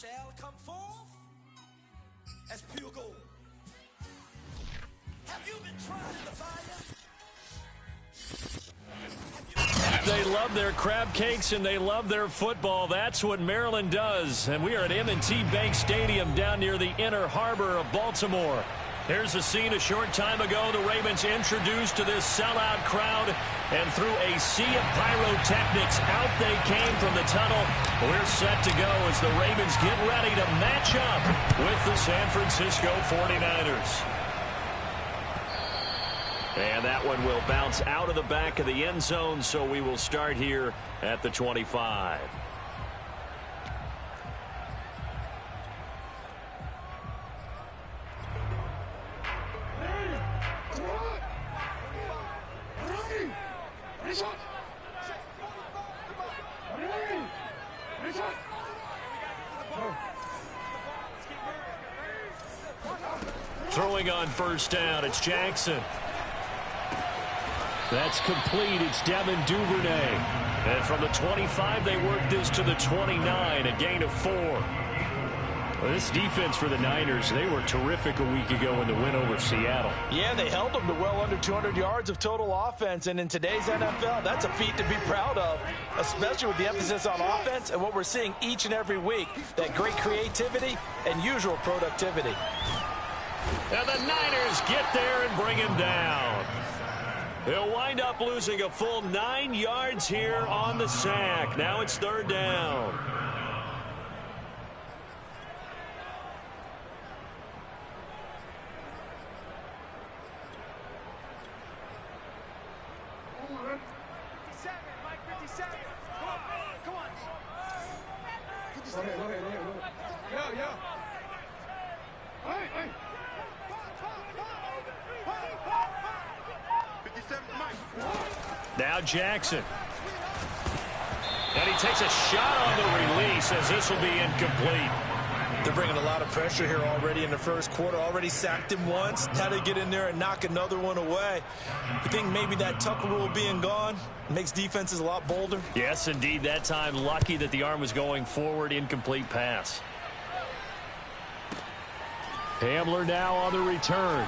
shall come forth as pure gold. Have you been tried in the fire? They love their crab cakes and they love their football. That's what Maryland does. And we are at M&T Bank Stadium down near the Inner Harbor of Baltimore. Here's a scene a short time ago. The Ravens introduced to this sellout crowd, and through a sea of pyrotechnics, out they came from the tunnel. We're set to go as the Ravens get ready to match up with the San Francisco 49ers. And that one will bounce out of the back of the end zone, so we will start here at the 25. Throwing on first down, it's Jackson. That's complete. It's Devin Duvernay. And from the 25, they work this to the 29, a gain of 4. Well, this defense for the Niners, they were terrific a week ago in the win over Seattle. Yeah, they held them to well under 200 yards of total offense. And in today's NFL, that's a feat to be proud of, especially with the emphasis on offense and what we're seeing each and every week, that great creativity and usual productivity. And the Niners get there and bring him down. He'll wind up losing a full 9 yards here on the sack. Now it's third down. Now Jackson. And he takes a shot on the release as this will be incomplete. They're bringing a lot of pressure here already in the first quarter. Already sacked him once. Now they get in there and knock another one away. You think maybe that Tucker rule being gone makes defenses a lot bolder? Yes, indeed. That time lucky that the arm was going forward. Incomplete pass. Hamler now on the return.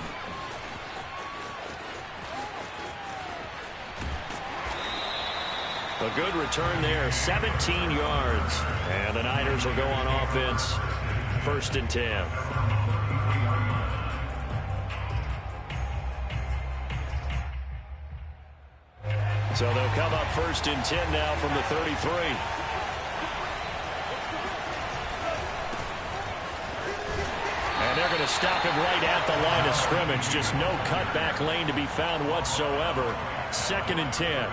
A good return there, 17 yards. And the Niners will go on offense, 1st and 10. So they'll come up 1st and 10 now from the 33. And they're going to stop him right at the line of scrimmage. Just no cutback lane to be found whatsoever. 2nd and 10.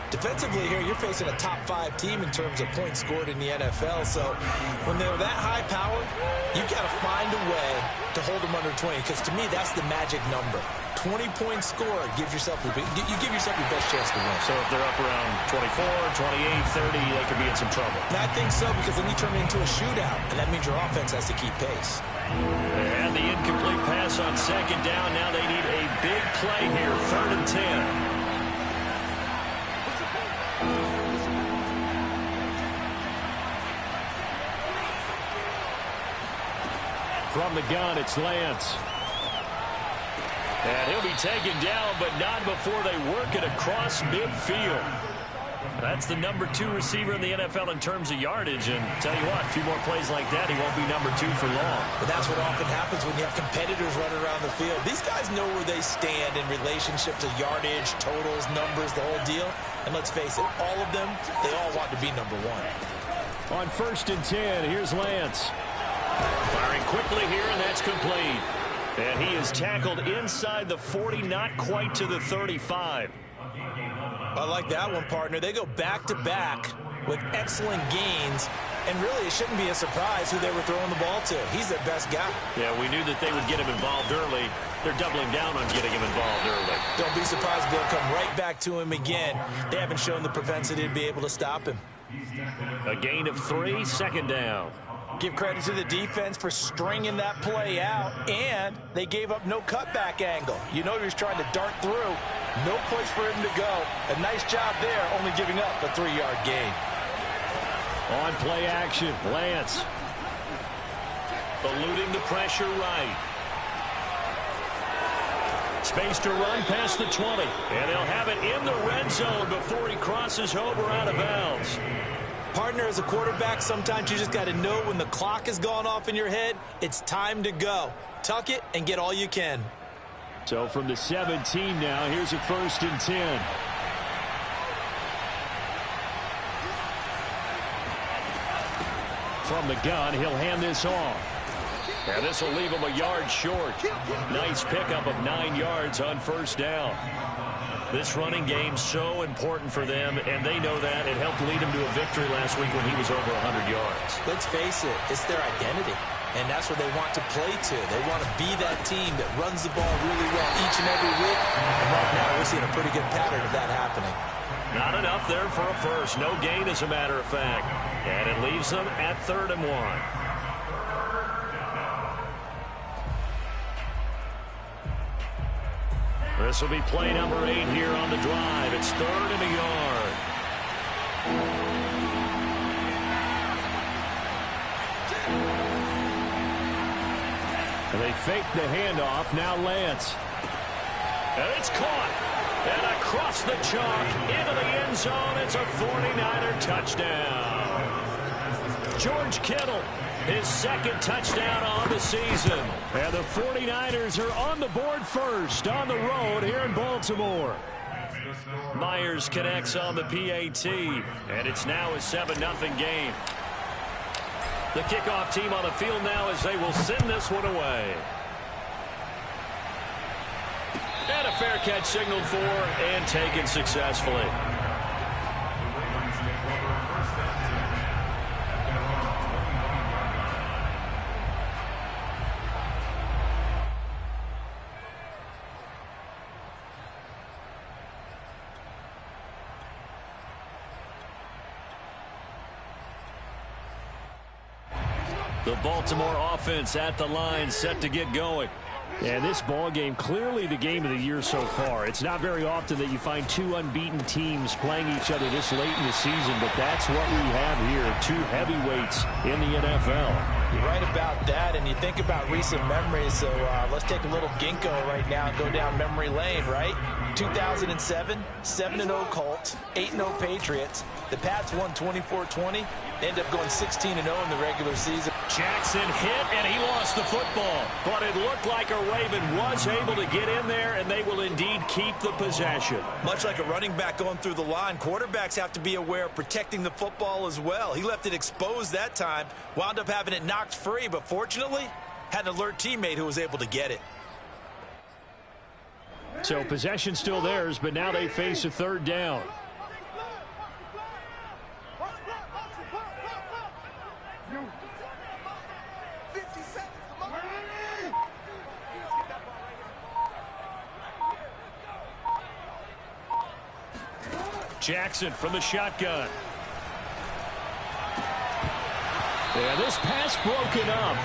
Defensively here, you're facing a top 5 team in terms of points scored in the NFL. So when they're that high powered, you got to find a way to hold them under 20. Because to me, that's the magic number. 20-point score gives yourself you give yourself your best chance to win. So if they're up around 24, 28, 30, they could be in some trouble. And I think so, because then you turn it into a shootout, and that means your offense has to keep pace. And the incomplete pass on 2nd down. Now they need a big play here, 3rd and 10. From the gun, it's Lance. And he'll be taken down, but not before they work it across midfield. That's the number 2 receiver in the NFL in terms of yardage. And tell you what, a few more plays like that, he won't be number 2 for long. But that's what often happens when you have competitors running around the field. These guys know where they stand in relationship to yardage, totals, numbers, the whole deal. And let's face it, all of them, they all want to be number 1. On 1st and 10, here's Lance. Firing quickly here, and that's complete. And he is tackled inside the 40, not quite to the 35. I like that one, partner. They go back-to-back with excellent gains, and really it shouldn't be a surprise who they were throwing the ball to. He's their best guy. Yeah, we knew that they would get him involved early. They're doubling down on getting him involved early. Don't be surprised if they'll come right back to him again. They haven't shown the propensity to be able to stop him. A gain of 3, 2nd down. Give credit to the defense for stringing that play out, and they gave up no cutback angle. You know he was trying to dart through. No place for him to go. A nice job there, only giving up a 3-yard gain. On play action, Lance. eluding the pressure right. Space to run past the 20. And they'll have it in the red zone before he crosses over out of bounds. Partner, as a quarterback, sometimes you just got to know when the clock has gone off in your head, it's time to go. Tuck it and get all you can. So from the 17 now, here's a 1st and 10. From the gun, he'll hand this off. And this will leave him a yard short. Nice pickup of 9 yards on 1st down. This running game so important for them, and they know that. It helped lead him to a victory last week when he was over 100 yards. Let's face it, it's their identity, and that's what they want to play to. They want to be that team that runs the ball really well each and every week, and right now we're seeing a pretty good pattern of that happening. Not enough there for a first. No gain, as a matter of fact. And it leaves them at 3rd and 1. This will be play number 8 here on the drive. It's 3rd and a yard. And they fake the handoff. Now Lance. And it's caught. And across the chalk into the end zone. It's a 49er touchdown. George Kittle, his 2nd touchdown on the season. And the 49ers are on the board first on the road here in Baltimore. Myers connects on the PAT, and it's now a 7-0 game. The kickoff team on the field now as they will send this one away. And a fair catch signaled for and taken successfully. The Baltimore offense at the line, set to get going. And this ball game, clearly the game of the year so far. It's not very often that you find 2 unbeaten teams playing each other this late in the season, but that's what we have here, 2 heavyweights in the NFL. You're right about that, and you think about recent memories, so let's take a little ginkgo right now and go down memory lane, right? 2007, 7-0 Colts, 8-0 Patriots. The Pats won 24-20. They end up going 16-0 in the regular season. Jackson hit, and he lost the football. But it looked like a Raven was able to get in there, and they will indeed keep the possession. Much like a running back going through the line, quarterbacks have to be aware of protecting the football as well. He left it exposed that time, wound up having it knocked free, but fortunately, had an alert teammate who was able to get it. So possession still theirs, but now they face a 3rd down. Jackson from the shotgun. Yeah, this pass broken up.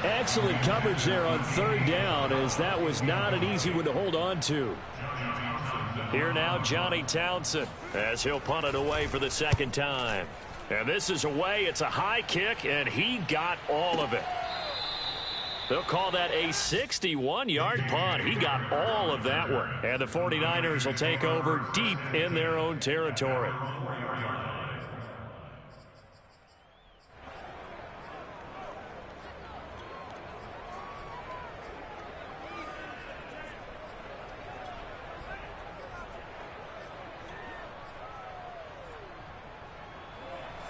Excellent coverage there on 3rd down, as that was not an easy one to hold on to. Here now, Johnny Townsend, as he'll punt it away for the 2nd time. And this is away. It's a high kick, and he got all of it. They'll call that a 61-yard punt. He got all of that one. And the 49ers will take over deep in their own territory.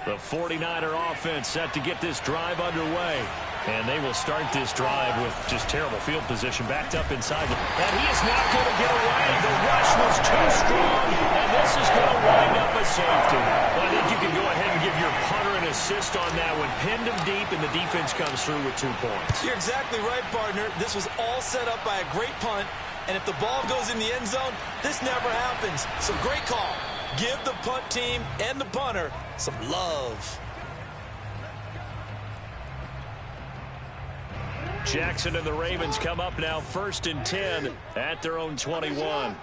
The 49er offense set to get this drive underway. And they will start this drive with just terrible field position backed up inside. And he is not going to get away. The rush was too strong. And this is going to wind up a safety. Well, I think you can go ahead and give your punter an assist on that one. Pinned him deep, and the defense comes through with 2 points. You're exactly right, partner. This was all set up by a great punt. And if the ball goes in the end zone, this never happens. So great call. Give the punt team and the punter some love. Jackson and the Ravens come up now 1st and 10 at their own 21.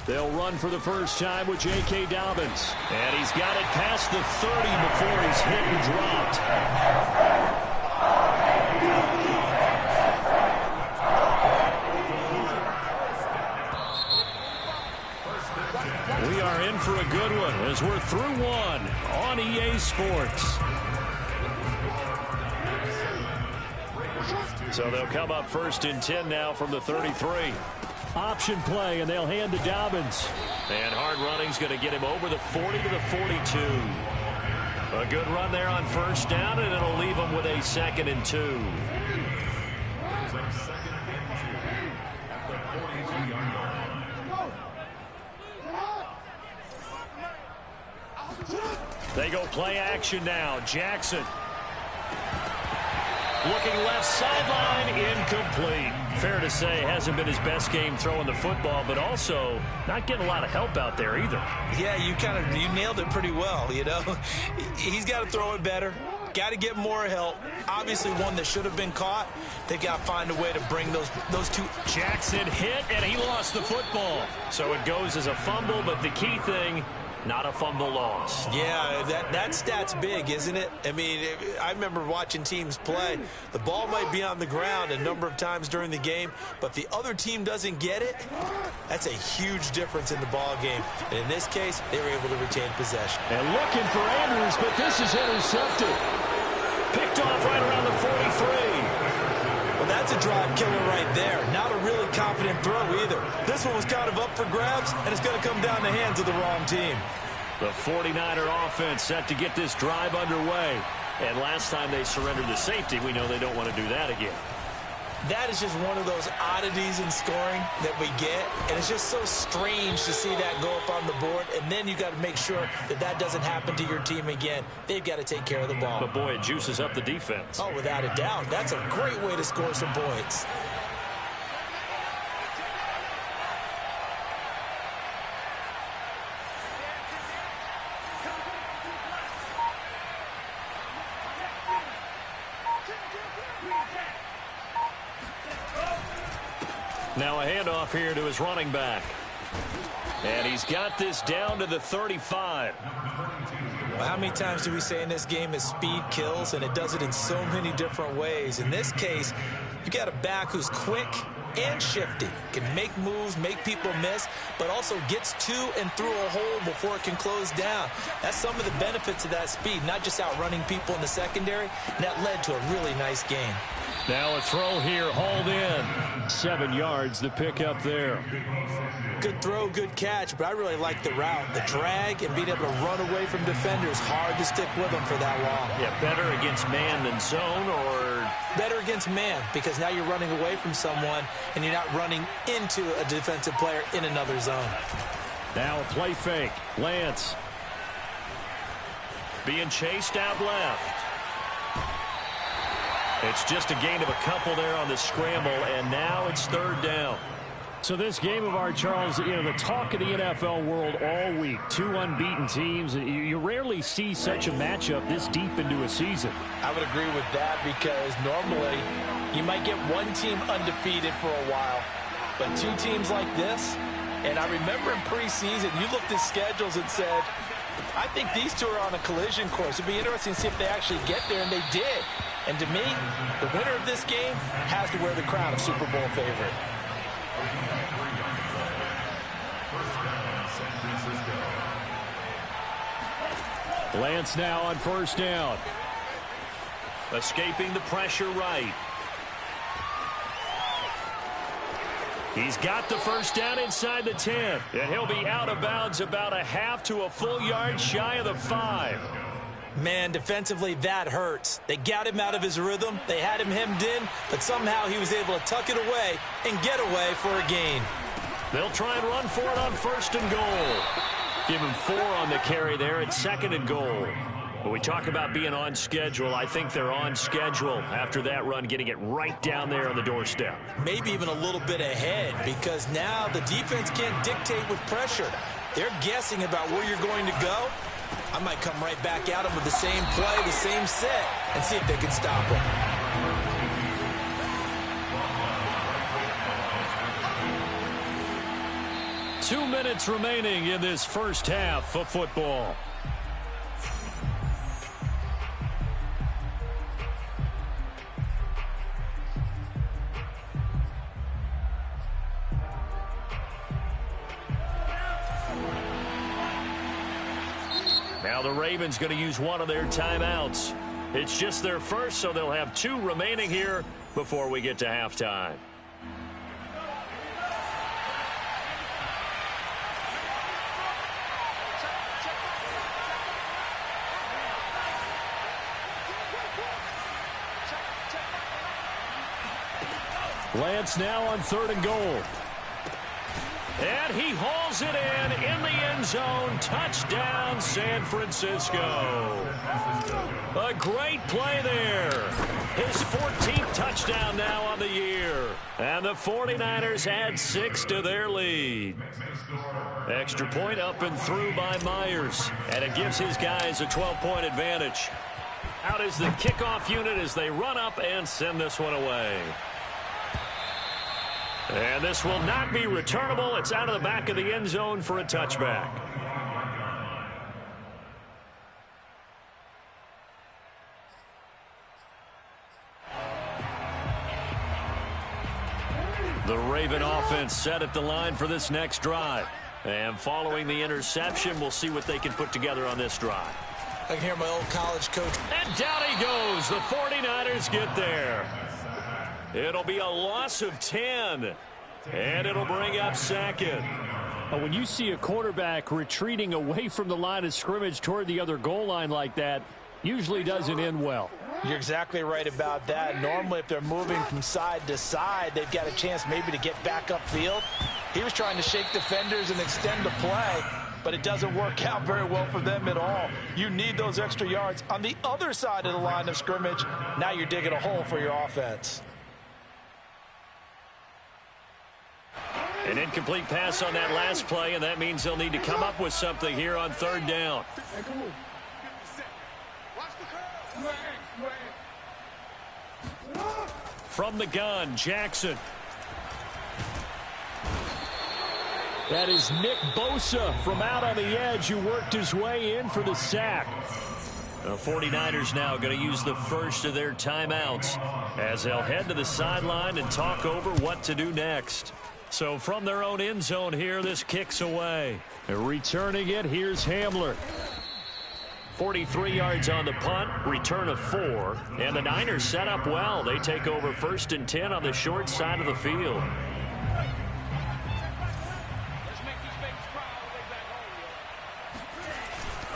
They'll run for the first time with J.K. Dobbins. And he's got it past the 30 before he's hit and dropped. We are in for a good one as we're through one on EA Sports. So they'll come up first and 10 now from the 33. Option play, and they'll hand to Dobbins. And hard running's going to get him over the 40 to the 42. A good run there on first down, and it'll leave him with a 2nd and 2. They go play action now. Jackson. Looking left sideline, incomplete. Fair to say, hasn't been his best game throwing the football, but also not getting a lot of help out there either. Yeah, you nailed it pretty well, you know. He's got to throw it better. Got to get more help. Obviously one that should have been caught. They got to find a way to bring those two. Jackson hit, and he lost the football. So it goes as a fumble, but the key thing, not a fumble loss. Yeah, that stat's big, isn't it? I mean, I remember watching teams play. The ball might be on the ground a number of times during the game, but if the other team doesn't get it, that's a huge difference in the ball game. And in this case, they were able to retain possession. And looking for Andrews, but this is intercepted. Picked off right around the 43. Well, that's a drive killer right there. Not a really confident throw either. This one was kind of up for grabs, and it's going to come down the hands of the wrong team. The 49er offense set to get this drive underway. And last time they surrendered the safety, we know they don't want to do that again. That is just one of those oddities in scoring that we get, and it's just so strange to see that go up on the board, and then you got to make sure that that doesn't happen to your team again. They've got to take care of the ball. But boy, it juices up the defense. Oh, without a doubt. That's a great way to score some points. Now a handoff here to his running back. And he's got this down to the 35. Well, how many times do we say in this game is speed kills, and it does it in so many different ways. In this case, you got a back who's quick and shifty, can make moves, make people miss, but also gets to and through a hole before it can close down. That's some of the benefits of that speed, not just outrunning people in the secondary, and that led to a really nice game. Now a throw here, hauled in. 7 yards, the pickup there. Good throw, good catch, but I really like the route. The drag and being able to run away from defenders, hard to stick with them for that long. Yeah, better against man than zone, or? Better against man, because now you're running away from someone and you're not running into a defensive player in another zone. Now a play fake. Lance. Being chased out left. It's just a gain of a couple there on the scramble, and now it's 3rd down. So this game of art, Charles, you know, the talk of the NFL world all week. 2 unbeaten teams. You rarely see such a matchup this deep into a season. I would agree with that, because normally you might get one team undefeated for a while, but 2 teams like this, and I remember in preseason you looked at schedules and said, I think these 2 are on a collision course. It'd be interesting to see if they actually get there, and they did. And to me, the winner of this game has to wear the crown of Super Bowl favorite. Lance now on first down. Escaping the pressure right. He's got the first down inside the 10. And he'll be out of bounds about a half to a full yard shy of the 5. Man, defensively, that hurts. They got him out of his rhythm. They had him hemmed in, but somehow he was able to tuck it away and get away for a gain. They'll try and run for it on 1st and goal. Give him 4 on the carry there at 2nd and goal. But we talk about being on schedule. I think they're on schedule after that run, getting it right down there on the doorstep. Maybe even a little bit ahead, because now the defense can't dictate with pressure. They're guessing about where you're going to go. I might come right back at them with the same play, the same set, and see if they can stop them. 2 minutes remaining in this first half of football. Now the Ravens going to use one of their timeouts. It's just their first, so they'll have 2 remaining here before we get to halftime. Lance now on 3rd and goal. And he hauls it in the end zone. Touchdown, San Francisco. A great play there. His 14th touchdown now on the year. And the 49ers add 6 to their lead. Extra point up and through by Myers. And it gives his guys a 12-point advantage. Out is the kickoff unit as they run up and send this one away. And this will not be returnable. It's out of the back of the end zone for a touchback. The Raven offense set at the line for this next drive. And following the interception, we'll see what they can put together on this drive. I can hear my old college coach. And down he goes. The 49ers get there. It'll be a loss of 10, and it'll bring up 2nd. When you see a quarterback retreating away from the line of scrimmage toward the other goal line like that, usually doesn't end well. You're exactly right about that. Normally, if they're moving from side to side, they've got a chance maybe to get back upfield. He was trying to shake defenders and extend the play, but it doesn't work out very well for them at all. You need those extra yards on the other side of the line of scrimmage. Now you're digging a hole for your offense. An incomplete pass on that last play, and that means they'll need to come up with something here on 3rd down. From the gun, Jackson. That is Nick Bosa from out on the edge who worked his way in for the sack. The 49ers now going to use the first of their timeouts as they'll head to the sideline and talk over what to do next. So from their own end zone here, this kicks away. Returning it, here's Hamler. 43 yards on the punt, return of 4. And the Niners set up well. They take over 1st and 10 on the short side of the field.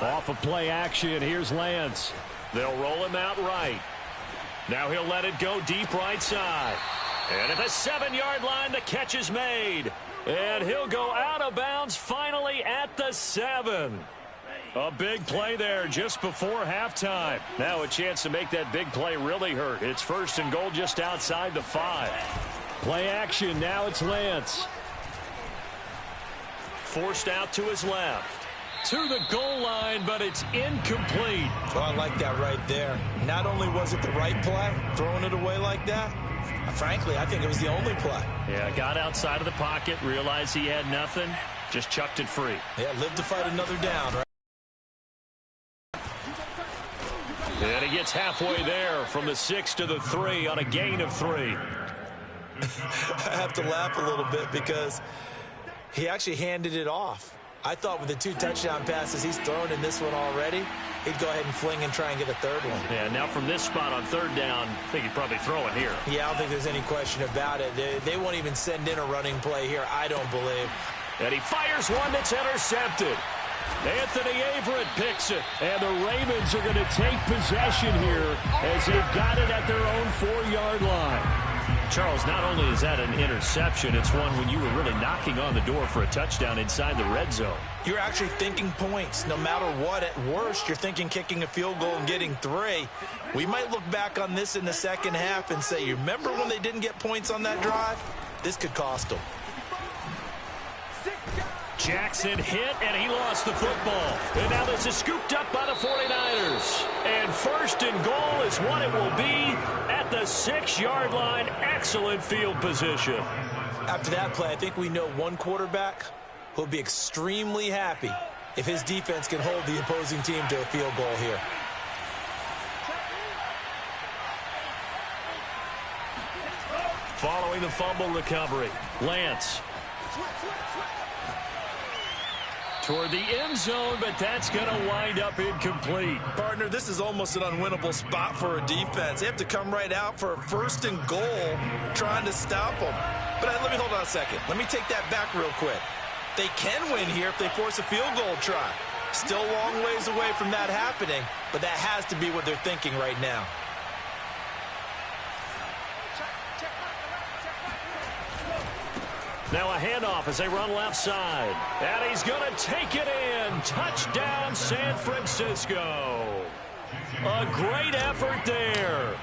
Off of play action, here's Lance. They'll roll him out right. Now he'll let it go deep right side. And at the 7-yard line, the catch is made. And he'll go out of bounds finally at the 7. A big play there just before halftime. Now a chance to make that big play really hurt. It's 1st and goal just outside the 5. Play action, now it's Lance. Forced out to his left. To the goal line, but it's incomplete. Oh, I like that right there. Not only was it the right play, throwing it away like that, frankly, I think it was the only play. Yeah, got outside of the pocket, realized he had nothing, just chucked it free. Yeah, live to fight another down, right? And he gets halfway there from the 6 to the 3 on a gain of 3. I have to laugh a little bit because he actually handed it off. I thought with the 2 touchdown passes he's thrown in this one already, he'd go ahead and fling and try and get a 3rd one. Yeah, now from this spot on 3rd down, I think he'd probably throw it here. Yeah, I don't think there's any question about it. They won't even send in a running play here, I don't believe. And he fires one that's intercepted. Anthony Averett picks it. And the Ravens are going to take possession here as they've got it at their own 4-yard line. Charles, not only is that an interception, it's one when you were really knocking on the door for a touchdown inside the red zone. You're actually thinking points. No matter what, at worst, you're thinking kicking a field goal and getting 3. We might look back on this in the second half and say, you remember when they didn't get points on that drive? This could cost them. Jackson hit, and he lost the football. And now this is scooped up by the 49ers. And 1st and goal is what it will be at the 6-yard line. Excellent field position. After that play, I think we know one quarterback who'll be extremely happy if his defense can hold the opposing team to a field goal here. Following the fumble recovery, Lance. Toward the end zone, but that's going to wind up incomplete. Partner, this is almost an unwinnable spot for a defense. They have to come right out for a 1st and goal trying to stop them. But let me hold on a second. Let me take that back real quick. They can win here if they force a field goal try. Still a long ways away from that happening, but that has to be what they're thinking right now. Now a handoff as they run left side. And he's going to take it in. Touchdown, San Francisco. A great effort there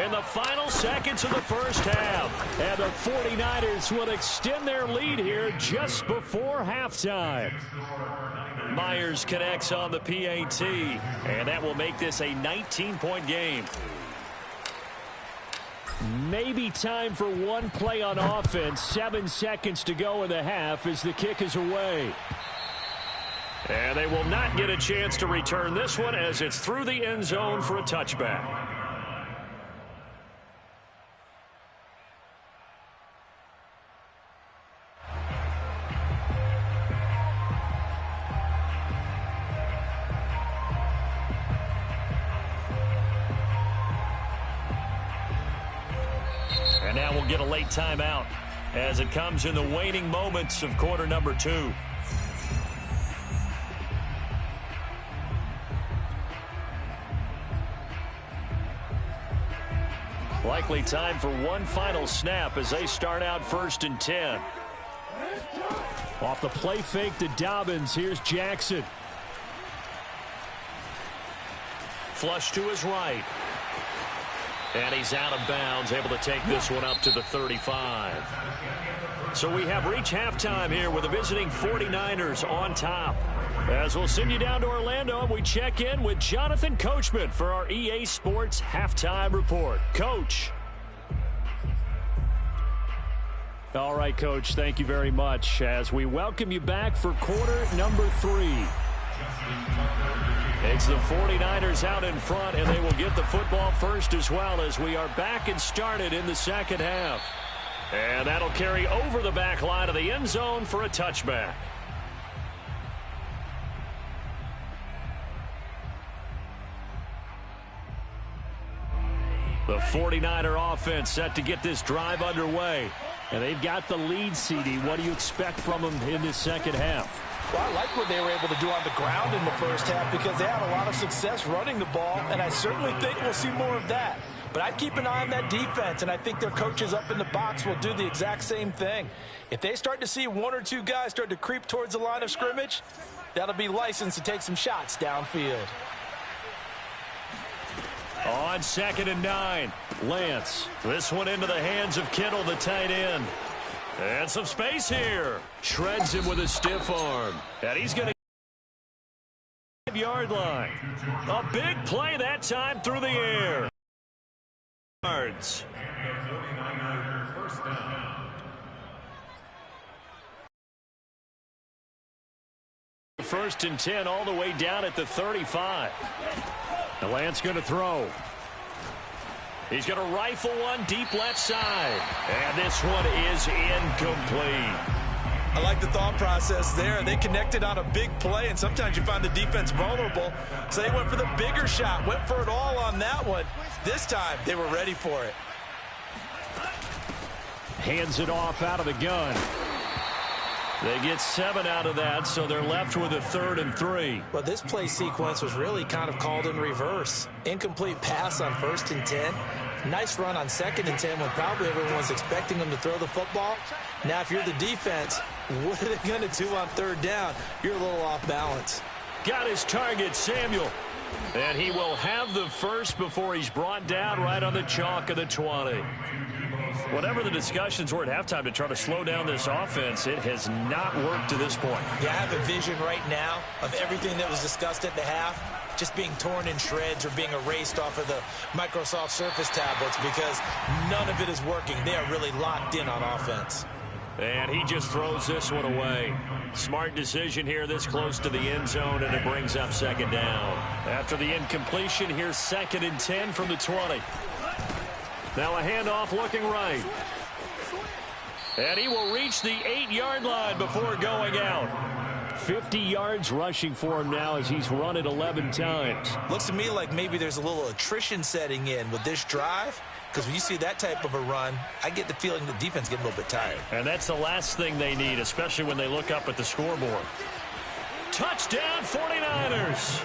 in the final seconds of the first half. And the 49ers will extend their lead here just before halftime. Myers connects on the PAT, and that will make this a 19-point game. Maybe time for one play on offense. 7 seconds to go in the half as the kick is away. And they will not get a chance to return this one as it's through the end zone for a touchback. And now we'll get a late timeout as it comes in the waning moments of quarter number 2. Likely time for one final snap as they start out 1st and 10. Off the play fake to Dobbins, here's Jackson. Flush to his right. And he's out of bounds, able to take this one up to the 35. So we have reached halftime here with the visiting 49ers on top. As we'll send you down to Orlando, and we check in with Jonathan Coachman for our EA Sports Halftime Report. Coach. All right, Coach, thank you very much as we welcome you back for quarter number 3. It's the 49ers out in front, and they will get the football first as well as we are back and started in the second half. And that'll carry over the back line of the end zone for a touchback. The 49er offense set to get this drive underway. And they've got the lead, CD. What do you expect from them in this second half? Well, I like what they were able to do on the ground in the first half because they had a lot of success running the ball, and I certainly think we'll see more of that. But I'd keep an eye on that defense, and I think their coaches up in the box will do the exact same thing. If they start to see 1 or 2 guys start to creep towards the line of scrimmage, that'll be licensed to take some shots downfield. On 2nd and 9, Lance. This one into the hands of Kittle, the tight end. And some space here. Shreds him with a stiff arm. And he's going to 5-yard line. A big play that time through the air. Yards. First and 10 all the way down at the 35. The Lance going to throw. He's going to rifle one deep left side. And this one is incomplete. I like the thought process there. They connected on a big play, and sometimes you find the defense vulnerable. So they went for the bigger shot, went for it all on that one. This time, they were ready for it. Hands it off out of the gun. They get 7 out of that, so they're left with a 3rd and 3. Well, this play sequence was really kind of called in reverse. Incomplete pass on 1st and 10. Nice run on 2nd and 10 when probably everyone's expecting them to throw the football. Now, if you're the defense, what are they going to do on 3rd down? You're a little off balance. Got his target, Samuel. And he will have the first before he's brought down right on the chalk of the 20. Whatever the discussions were at halftime to try to slow down this offense, it has not worked to this point. Yeah, I have a vision right now of everything that was discussed at the half just being torn in shreds or being erased off of the Microsoft Surface tablets because none of it is working. They are really locked in on offense. And he just throws this one away. Smart decision here this close to the end zone, and it brings up second down. After the incompletion, here's 2nd and 10 from the 20. Now a handoff looking right. And he will reach the 8-yard line before going out. 50 yards rushing for him now as he's run it 11 times. Looks to me like maybe there's a little attrition setting in with this drive. Because when you see that type of a run, I get the feeling the defense getting a little bit tired. And that's the last thing they need, especially when they look up at the scoreboard. Touchdown 49ers.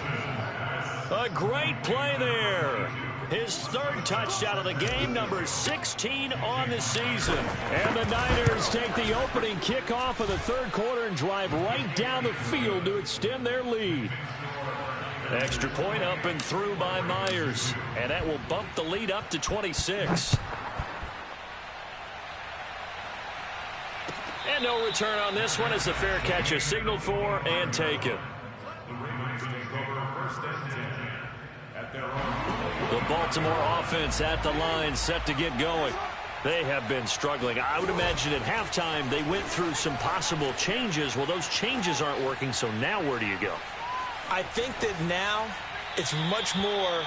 A great play there. His 3rd touchdown of the game, number 16 on the season. And the Niners take the opening kickoff of the 3rd quarter and drive right down the field to extend their lead. Extra point up and through by Myers. And that will bump the lead up to 26. And no return on this one as the fair catch is signaled for and taken. The Baltimore offense at the line set to get going. They have been struggling. I would imagine at halftime they went through some possible changes. Well, those changes aren't working, so now where do you go? I think that now it's much more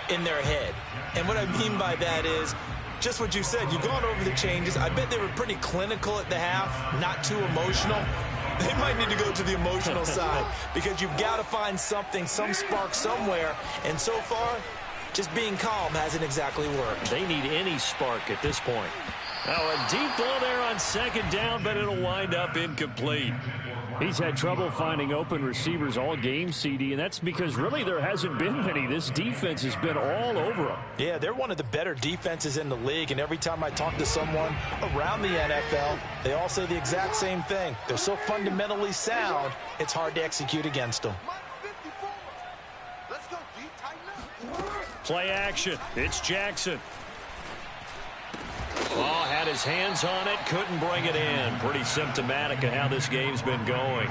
in their head. And what I mean by that is just what you said. You've gone over the changes. I bet they were pretty clinical at the half, not too emotional. They might need to go to the emotional side because you've got to find something, some spark somewhere. And so far, just being calm hasn't exactly worked. They need any spark at this point. Now a deep ball there on 2nd down, but it'll wind up incomplete. He's had trouble finding open receivers all game, CD, and that's because really there hasn't been many. This defense has been all over them. Yeah, they're one of the better defenses in the league, and every time I talk to someone around the NFL, they all say the exact same thing. They're so fundamentally sound, it's hard to execute against them. Play action. It's Jackson. Oh, had his hands on it, couldn't bring it in. Pretty symptomatic of how this game's been going.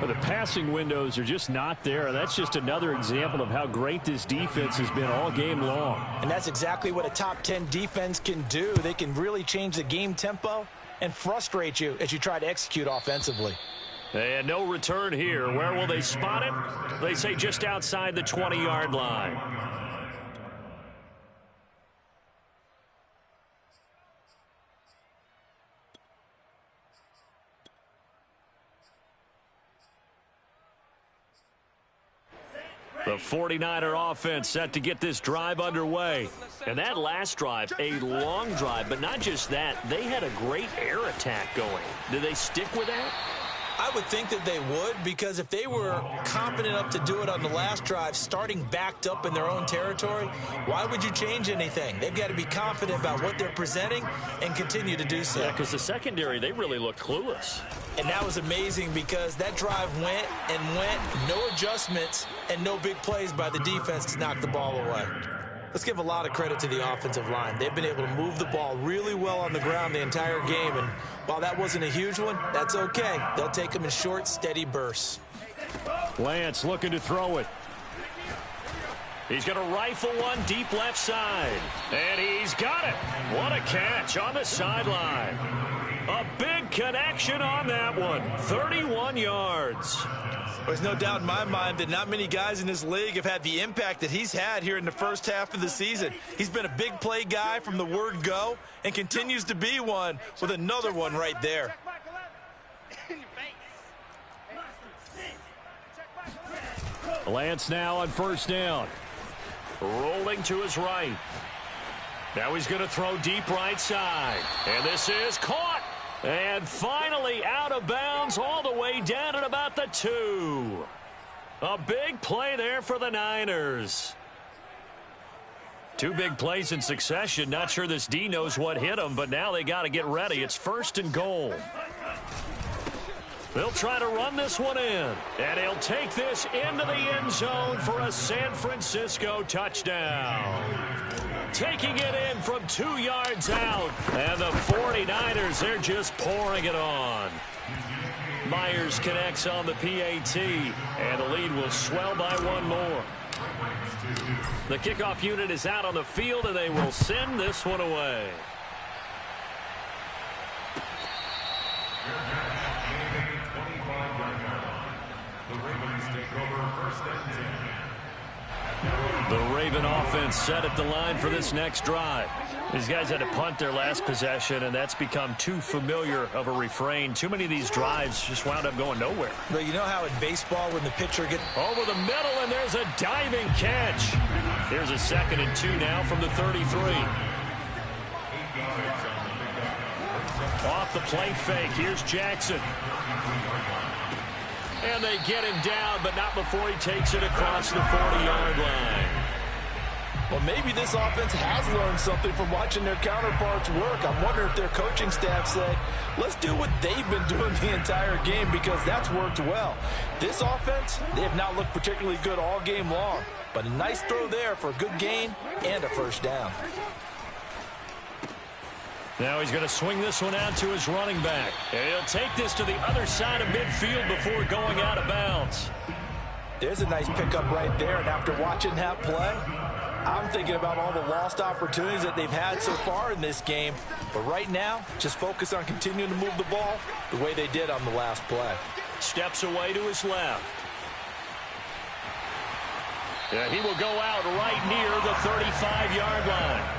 But the passing windows are just not there. That's just another example of how great this defense has been all game long. And that's exactly what a top 10 defense can do. They can really change the game tempo and frustrate you as you try to execute offensively. And no return here. Where will they spot it? They say just outside the 20-yard line. The 49er offense set to get this drive underway. And that last drive, a long drive, but not just that, they had a great air attack going. Do they stick with that? I would think that they would, because if they were confident enough to do it on the last drive, starting backed up in their own territory, why would you change anything? They've got to be confident about what they're presenting and continue to do so. Yeah, because the secondary, they really look clueless. And that was amazing because that drive went and went, no adjustments and no big plays by the defense to knock the ball away. Let's give a lot of credit to the offensive line. They've been able to move the ball really well on the ground the entire game. And while that wasn't a huge one, that's okay. They'll take them in short, steady bursts. Lance looking to throw it. He's going to rifle one deep left side. And he's got it. What a catch on the sideline. A big connection on that one. 31 yards. There's no doubt in my mind that not many guys in this league have had the impact that he's had here in the first half of the season. He's been a big play guy from the word go and continues to be one with another one right there. Lance now on 1st down. Rolling to his right. Now he's going to throw deep right side. And this is caught. And finally out of bounds all the way down at about the 2. A big play there for the Niners. 2 big plays in succession. Not sure this D knows what hit him, but now they got to get ready. It's 1st and goal. They'll try to run this one in. And he'll take this into the end zone for a San Francisco touchdown. Taking it in from 2 yards out. And the 49ers, they're just pouring it on. Myers connects on the PAT. And the lead will swell by 1 more. The kickoff unit is out on the field, and they will send this one away. The Raven offense set at the line for this next drive. These guys had to punt their last possession, and that's become too familiar of a refrain. Too many of these drives just wound up going nowhere. But you know how in baseball when the pitcher gets over the middle, and there's a diving catch. Here's a 2nd and 2 now from the 33. Off the play fake. Here's Jackson. And they get him down, but not before he takes it across the 40-yard line. Well, maybe this offense has learned something from watching their counterparts work. I'm wondering if their coaching staff said, let's do what they've been doing the entire game, because that's worked well. This offense, they have not looked particularly good all game long, but a nice throw there for a good gain and a first down. Now he's going to swing this one out to his running back. And he'll take this to the other side of midfield before going out of bounds. There's a nice pickup right there, and after watching that play, I'm thinking about all the lost opportunities that they've had so far in this game. But right now, just focus on continuing to move the ball the way they did on the last play. Steps away to his left. Yeah, he will go out right near the 35-yard line.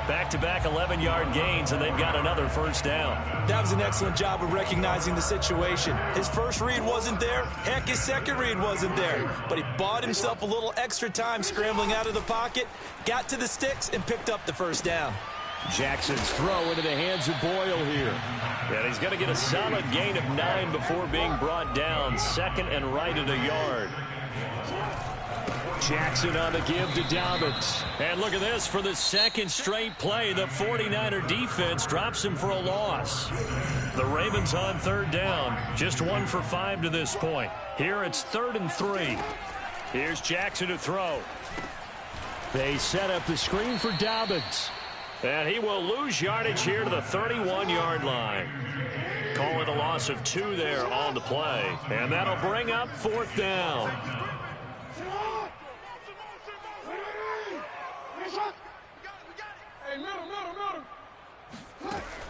Back-to-back 11-yard gains, and they've got another first down. That was an excellent job of recognizing the situation. His first read wasn't there. Heck, his second read wasn't there. But he bought himself a little extra time scrambling out of the pocket, got to the sticks, and picked up the first down. Jackson's throw into the hands of Boyle here. And he's going to get a solid gain of 9 before being brought down. 2nd and right at a yard. Jackson on the give to Dobbins. And look at this, for the 2nd straight play, the 49er defense drops him for a loss. The Ravens on 3rd down, just 1 for 5 to this point. Here it's 3rd and 3. Here's Jackson to throw. They set up the screen for Dobbins. And he will lose yardage here to the 31-yard line. Call it a loss of 2 there on the play. And that'll bring up 4th down.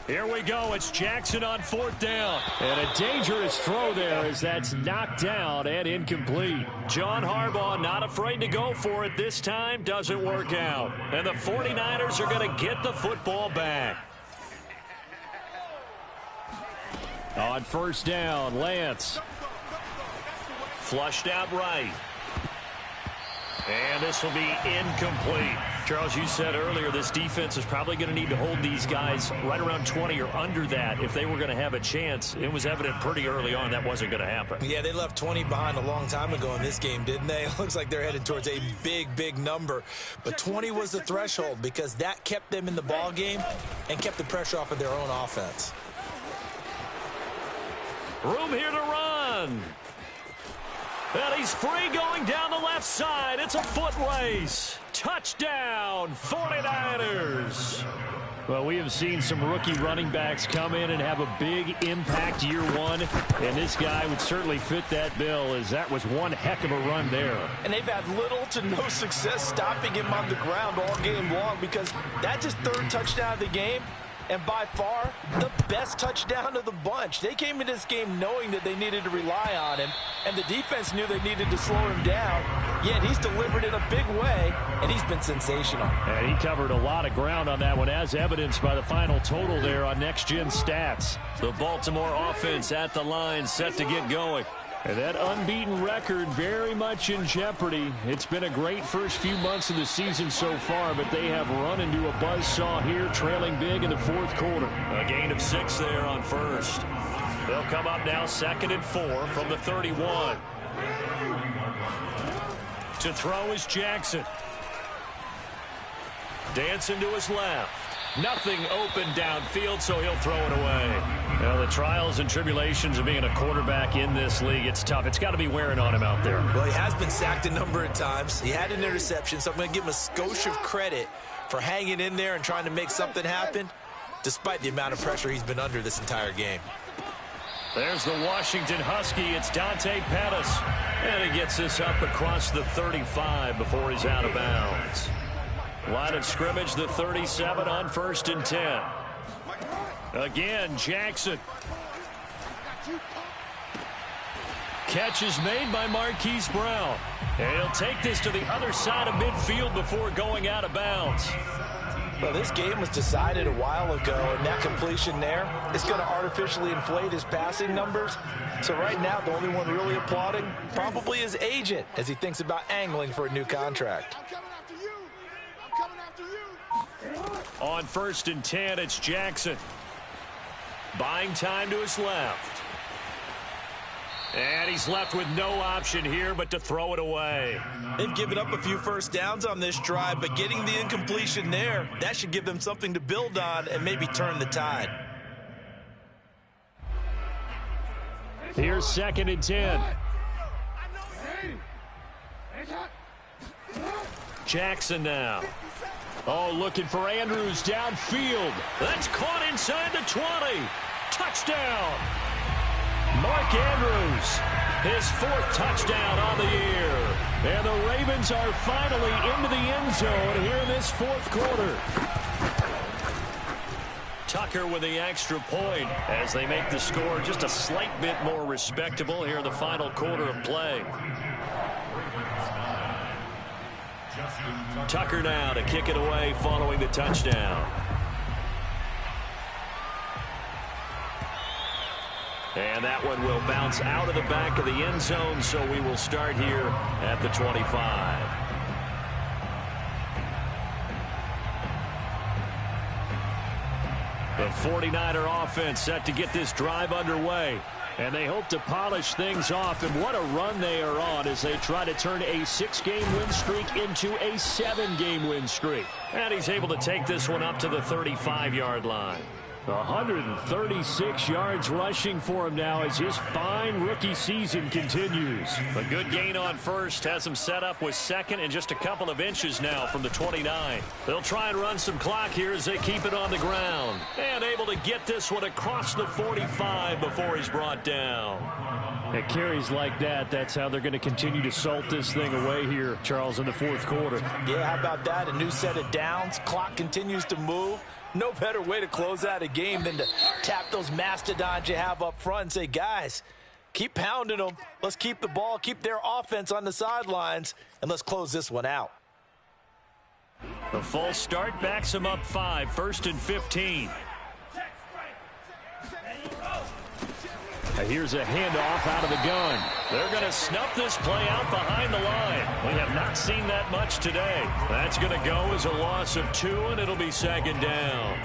Here we go. It's Jackson on 4th down. And a dangerous throw there as that's knocked down and incomplete. John Harbaugh not afraid to go for it this time. Doesn't work out. And the 49ers are going to get the football back. On 1st down, Lance. Flushed out right. And this will be incomplete. Charles, you said earlier this defense is probably going to need to hold these guys right around 20 or under that if they were going to have a chance. It was evident pretty early on that wasn't going to happen. Yeah, they left 20 behind a long time ago in this game, didn't they? It looks like they're headed towards a big, big number. But 20 was the threshold because that kept them in the ball game and kept the pressure off of their own offense. Room here to run. And he's free going down the left side. It's a foot race. Touchdown, 49ers. Well, we have seen some rookie running backs come in and have a big impact year one. And this guy would certainly fit that bill, as that was one heck of a run there. And they've had little to no success stopping him on the ground all game long, because that's his 3rd touchdown of the game. And by far, the best touchdown of the bunch. They came into this game knowing that they needed to rely on him, and the defense knew they needed to slow him down. Yet he's delivered in a big way, and he's been sensational. And he covered a lot of ground on that one, as evidenced by the final total there on Next Gen Stats. The Baltimore offense at the line, set to get going. And that unbeaten record very much in jeopardy. It's been a great first few months of the season so far, but they have run into a buzzsaw here, trailing big in the 4th quarter. A gain of 6 there on 1st. They'll come up now 2nd and 4 from the 31. To throw is Jackson. Dancing to his left. Nothing open downfield, so he'll throw it away. Well, the trials and tribulations of being a quarterback in this league, it's tough. It's got to be wearing on him out there. Well, he has been sacked a number of times. He had an interception, so I'm going to give him a skosh of credit for hanging in there and trying to make something happen, despite the amount of pressure he's been under this entire game. There's the Washington Husky. It's Dante Pettis. And he gets this up across the 35 before he's out of bounds. Line of scrimmage, the 37 on 1st and 10. Again, Jackson. Catch is made by Marquise Brown. And he'll take this to the other side of midfield before going out of bounds. Well, this game was decided a while ago, and that completion there is going to artificially inflate his passing numbers. So right now, the only one really applauding probably his agent as he thinks about angling for a new contract. I'm coming after you. I'm coming after you. On 1st and 10, it's Jackson. Buying time to his left. And he's left with no option here but to throw it away. They've given up a few first downs on this drive, but getting the incompletion there, that should give them something to build on and maybe turn the tide. Here's 2nd and 10. Jackson now. Oh, looking for Andrews downfield. That's caught inside the 20. Touchdown. Mark Andrews, his 4th touchdown on the year. And the Ravens are finally into the end zone here in this 4th quarter. Tucker with the extra point as they make the score just a slight bit more respectable here in the final quarter of play. Tucker now to kick it away following the touchdown. And that one will bounce out of the back of the end zone, so we will start here at the 25. The 49er offense set to get this drive underway. And they hope to polish things off. And what a run they are on as they try to turn a 6-game win streak into a 7-game win streak. And he's able to take this one up to the 35-yard line. 136 yards rushing for him now as his fine rookie season continues. A good gain on 1st has him set up with 2nd and just a couple of inches now from the 29. They'll try and run some clock here as they keep it on the ground. And able to get this one across the 45 before he's brought down. At carries like that, that's how they're going to continue to salt this thing away here, Charles, in the 4th quarter. Yeah, how about that? A new set of downs. Clock continues to move. No better way to close out a game than to tap those mastodons you have up front and say, guys, keep pounding them. Let's keep the ball, keep their offense on the sidelines, and let's close this one out. The false start backs him up 5, 1st and 15. Here's a handoff out of the gun. They're going to snuff this play out behind the line. We have not seen that much today. That's going to go as a loss of 2, and it'll be 2nd down.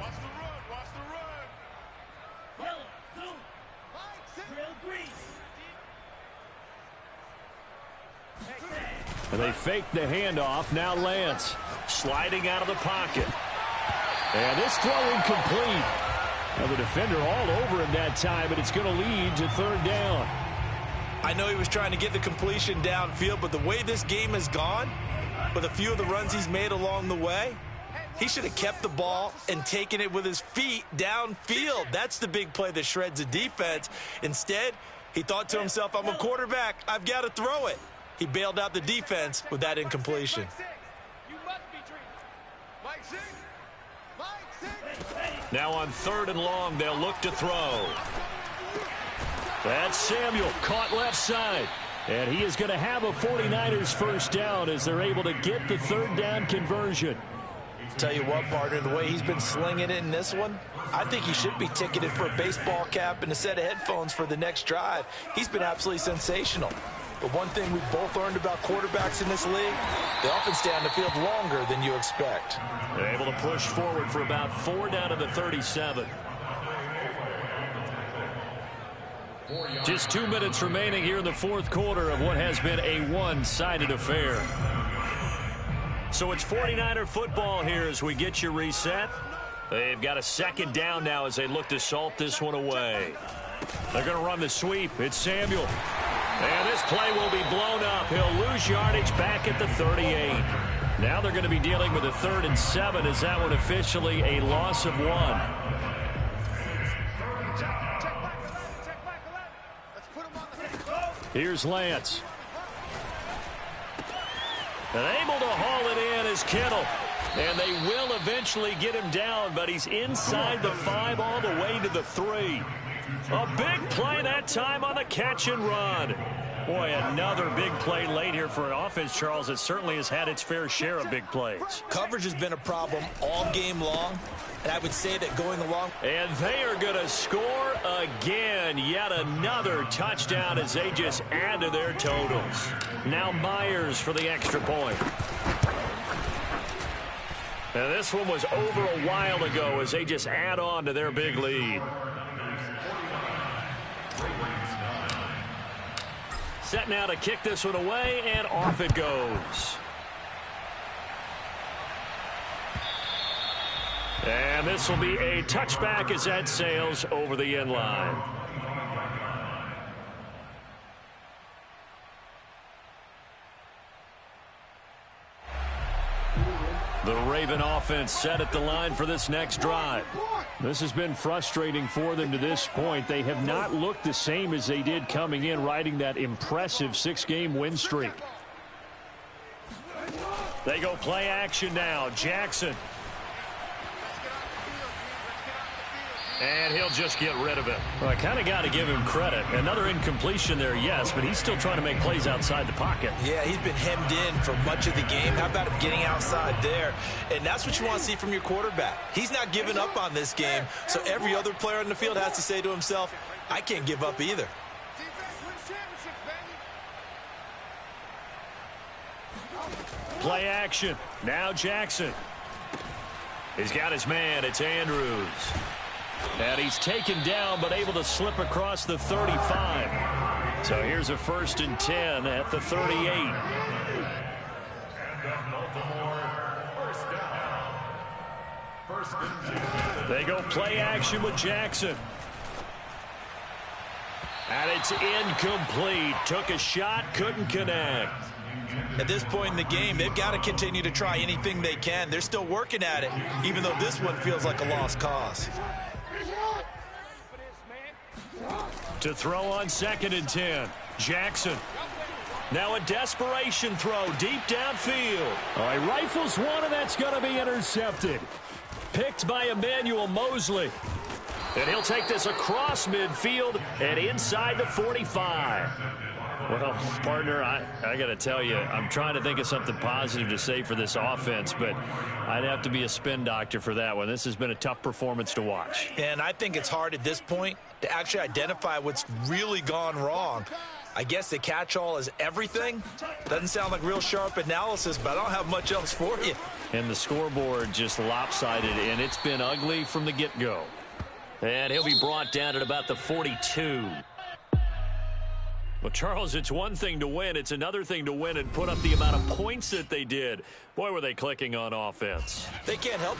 Watch the run. Watch the run. And they fake the handoff. Now Lance sliding out of the pocket. And this throw incomplete. Now the defender all over him that time, but it's going to lead to 3rd down. I know he was trying to get the completion downfield, but the way this game has gone, with a few of the runs he's made along the way, he should have kept the ball and taken it with his feet downfield. That's the big play that shreds a defense. Instead, he thought to himself, I'm a quarterback. I've got to throw it. He bailed out the defense with that incompletion. Now on 3rd and long, they'll look to throw. That's Samuel, caught left side. And he is going to have a 49ers 1st down as they're able to get the 3rd down conversion. Tell you what, partner, the way he's been slinging it in this one, I think he should be ticketed for a baseball cap and a set of headphones for the next drive. He's been absolutely sensational. But one thing we've both learned about quarterbacks in this league, they often stay on the field longer than you expect. They're able to push forward for about 4 down to the 37. Just 2 minutes remaining here in the 4th quarter of what has been a one-sided affair. So it's 49er football here as we get you reset. They've got a 2nd down now as they look to salt this one away. They're going to run the sweep. It's Samuel. And this play will be blown up. He'll lose yardage back at the 38. Now they're going to be dealing with a 3rd and 7 as that one officially a loss of 1. Here's Lance. And able to haul it in is Kittle. And they will eventually get him down, but he's inside the 5 all the way to the 3. A big play that time on the catch and run. Boy, another big play late here for an offense, Charles. It certainly has had its fair share of big plays. Coverage has been a problem all game long, and I would say that going along. And they are going to score again. Yet another touchdown as they just add to their totals. Now Myers for the extra point. And this one was over a while ago as they just add on to their big lead. Set now to kick this one away, and off it goes. And this will be a touchback as that sails over the end line. The Raven offense set at the line for this next drive. This has been frustrating for them to this point. They have not looked the same as they did coming in, riding that impressive 6-game win streak. They go play action now. Jackson. And he'll just get rid of it. Well, I kind of got to give him credit. Another incompletion there, yes, but he's still trying to make plays outside the pocket. Yeah, he's been hemmed in for much of the game. How about him getting outside there? And that's what you want to see from your quarterback. He's not giving up on this game, so every other player on the field has to say to himself, I can't give up either. Play action. Now Jackson. He's got his man. It's Andrews. And he's taken down, but able to slip across the 35. So here's a 1st and 10 at the 38. They go play action with Jackson. And it's incomplete. Took a shot, couldn't connect. At this point in the game, they've got to continue to try anything they can. They're still working at it, even though this one feels like a lost cause. To throw on 2nd and 10. Jackson. Now a desperation throw deep downfield. All right, rifles one, and that's going to be intercepted. Picked by Emmanuel Mosley. And he'll take this across midfield and inside the 45. Well, partner, I got to tell you, I'm trying to think of something positive to say for this offense, but I'd have to be a spin doctor for that one. This has been a tough performance to watch. And I think it's hard at this point to actually identify what's really gone wrong. I guess the catch-all is everything. Doesn't sound like real sharp analysis, but I don't have much else for you. And the scoreboard just lopsided, and it's been ugly from the get-go. And he'll be brought down at about the 42. Well, Charles, it's one thing to win. It's another thing to win and put up the amount of points that they did. Boy, were they clicking on offense. They can't help